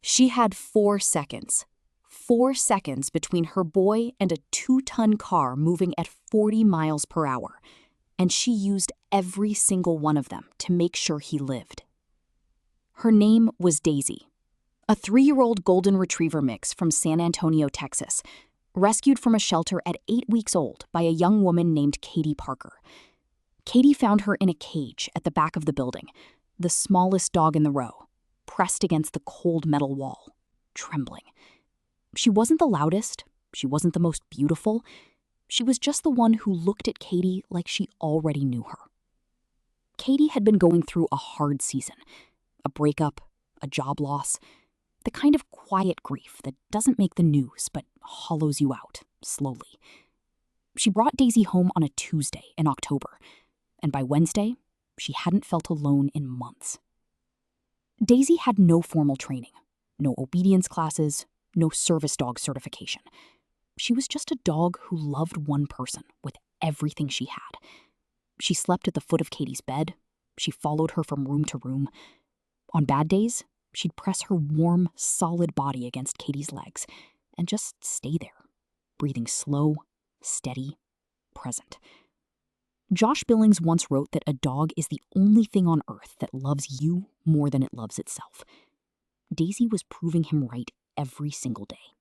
She had 4 seconds. 4 seconds between her boy and a 2-ton car moving at 40 miles per hour, and she used every single one of them to make sure he lived. Her name was Daisy, a 3-year-old golden retriever mix from San Antonio, Texas, rescued from a shelter at 8 weeks old by a young woman named Katie Parker. Katie found her in a cage at the back of the building, the smallest dog in the row, pressed against the cold metal wall, trembling. She wasn't the loudest, she wasn't the most beautiful, she was just the one who looked at Katie like she already knew her. Katie had been going through a hard season, a breakup, a job loss, the kind of quiet grief that doesn't make the news but hollows you out, slowly. She brought Daisy home on a Tuesday in October, and by Wednesday, she hadn't felt alone in months. Daisy had no formal training, no obedience classes, no service dog certification. She was just a dog who loved one person with everything she had. She slept at the foot of Katie's bed. She followed her from room to room. On bad days, she'd press her warm, solid body against Katie's legs and just stay there, breathing slow, steady, present. Josh Billings once wrote that a dog is the only thing on earth that loves you more than it loves itself. Daisy was proving him right every single day.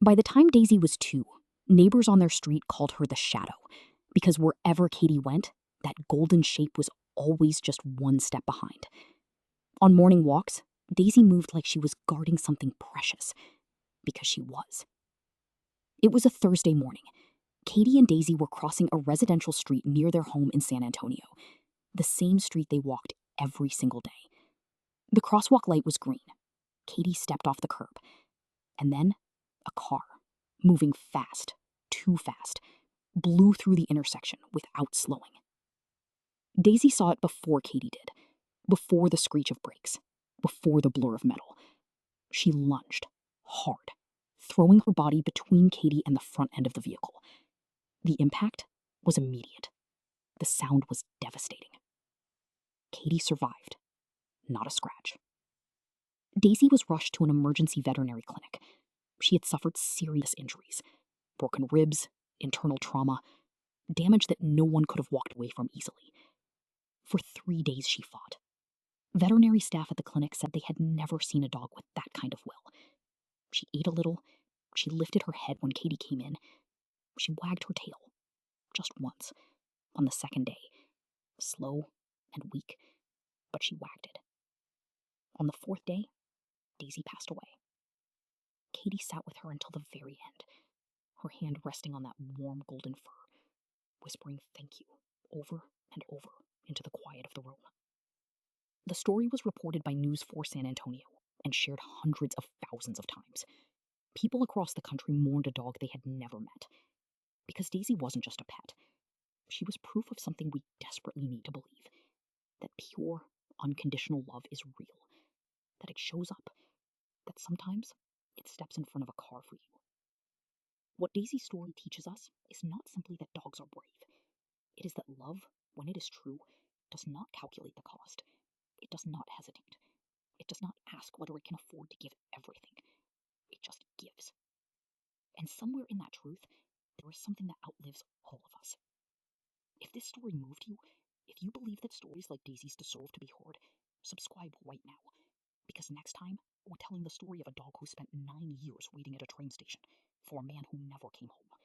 By the time Daisy was 2, neighbors on their street called her the Shadow, because wherever Katie went, that golden shape was always just one step behind. On morning walks, Daisy moved like she was guarding something precious, because she was. It was a Thursday morning. Katie and Daisy were crossing a residential street near their home in San Antonio, the same street they walked every single day. The crosswalk light was green. Katie stepped off the curb, and then a car, moving fast, too fast, blew through the intersection without slowing. Daisy saw it before Katie did, before the screech of brakes, before the blur of metal. She lunged, hard, throwing her body between Katie and the front end of the vehicle. The impact was immediate. The sound was devastating. Katie survived, not a scratch. Daisy was rushed to an emergency veterinary clinic. She had suffered serious injuries, broken ribs, internal trauma, damage that no one could have walked away from easily. For 3 days she fought. Veterinary staff at the clinic said they had never seen a dog with that kind of will. She ate a little, she lifted her head when Katie came in, she wagged her tail, just once, on the second day, slow and weak, but she wagged it. On the 4th day, Daisy passed away. Katie sat with her until the very end, her hand resting on that warm golden fur, whispering thank you over and over into the quiet of the room. The story was reported by News 4 San Antonio and shared hundreds of thousands of times. People across the country mourned a dog they had never met. Because Daisy wasn't just a pet. She was proof of something we desperately need to believe. That pure, unconditional love is real. That it shows up. That sometimes it steps in front of a car for you. What Daisy's story teaches us is not simply that dogs are brave. It is that love, when it is true, does not calculate the cost. It does not hesitate. It does not ask whether it can afford to give everything. It just gives. And somewhere in that truth, there is something that outlives all of us. If this story moved you, if you believe that stories like Daisy's deserve to be heard, subscribe right now. Because next time, we're telling the story of a dog who spent 9 years waiting at a train station for a man who never came home.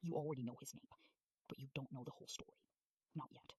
You already know his name, but you don't know the whole story. Not yet.